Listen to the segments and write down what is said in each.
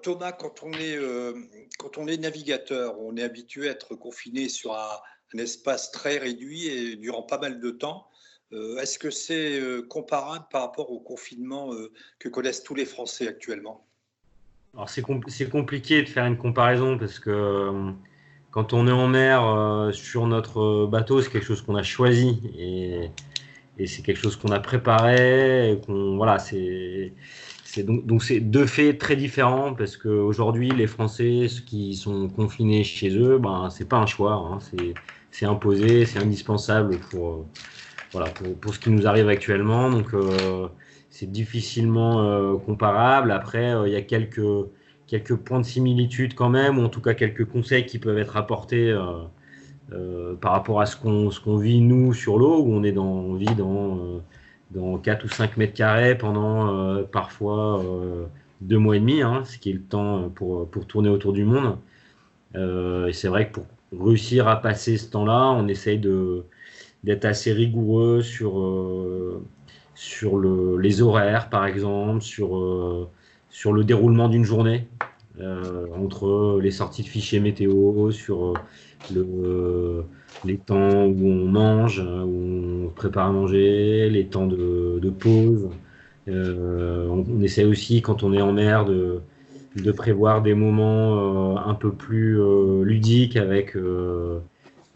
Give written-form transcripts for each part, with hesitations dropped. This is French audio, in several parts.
Thomas, quand on est navigateur, on est habitué à être confiné sur un espace très réduit et durant pas mal de temps. Est-ce que c'est comparable par rapport au confinement que connaissent tous les Français actuellement? Alors c'est compliqué de faire une comparaison parce que quand on est en mer sur notre bateau, c'est quelque chose qu'on a choisi et c'est quelque chose qu'on a préparé. Voilà, donc c'est deux faits très différents parce qu'aujourd'hui les Français ceux qui sont confinés chez eux, ben c'est pas un choix, hein, c'est imposé, c'est indispensable voilà, pour ce qui nous arrive actuellement. Donc, c'est difficilement comparable. Après, il y a quelques points de similitude quand même, ou en tout cas quelques conseils qui peuvent être apportés par rapport à ce qu'on vit nous sur l'eau, où on vit dans 4 ou 5 mètres carrés pendant parfois 2 mois et demi, hein, ce qui est le temps pour tourner autour du monde. Et c'est vrai que pour réussir à passer ce temps-là, on essaye d'être assez rigoureux sur les horaires, par exemple, sur le déroulement d'une journée, entre les sorties de fichiers météo, sur les temps où on mange, où on prépare à manger, les temps de pause. On essaie aussi, quand on est en mer, de prévoir des moments un peu plus ludiques avec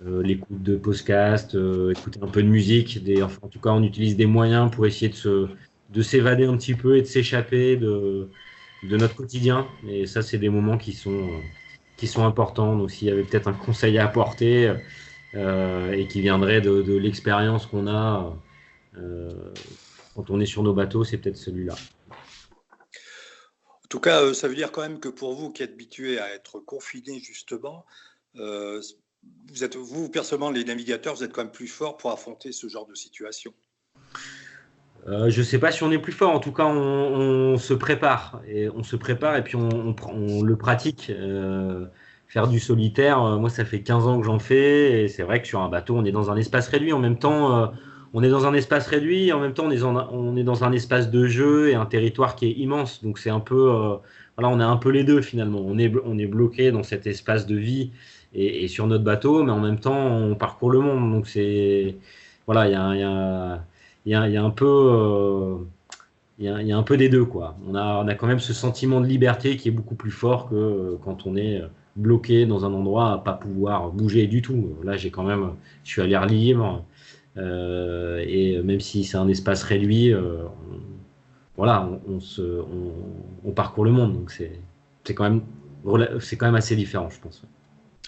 l'écoute de podcast, écouter un peu de musique. Enfin, en tout cas, on utilise des moyens pour essayer de s'évader un petit peu et de s'échapper de notre quotidien. Et ça, c'est des moments qui sont importants. Donc, s'il y avait peut-être un conseil à apporter et qui viendrait de l'expérience qu'on a euh, quand on est sur nos bateaux, c'est peut-être celui-là. En tout cas, ça veut dire quand même que pour vous qui êtes habitués à être confinés justement, euh, vous, personnellement, les navigateurs, vous êtes quand même plus forts pour affronter ce genre de situation. Je ne sais pas si on est plus fort. En tout cas, on se prépare et puis on le pratique. Faire du solitaire, moi, ça fait 15 ans que j'en fais et c'est vrai que sur un bateau, on est dans un espace réduit. En même temps, on est dans un espace réduit et en même temps, on est dans un espace de jeu et un territoire qui est immense. Donc, c'est un peu, voilà, on est un peu les deux finalement. On est bloqué dans cet espace de vie et sur notre bateau, mais en même temps, on parcourt le monde. Donc, voilà, il y a un peu, il y a un peu des deux, quoi. On a quand même ce sentiment de liberté qui est beaucoup plus fort que quand on est bloqué dans un endroit à pas pouvoir bouger du tout. Là, je suis à l'air libre, et même si c'est un espace réduit, voilà, on parcourt le monde. Donc c'est quand même assez différent, je pense.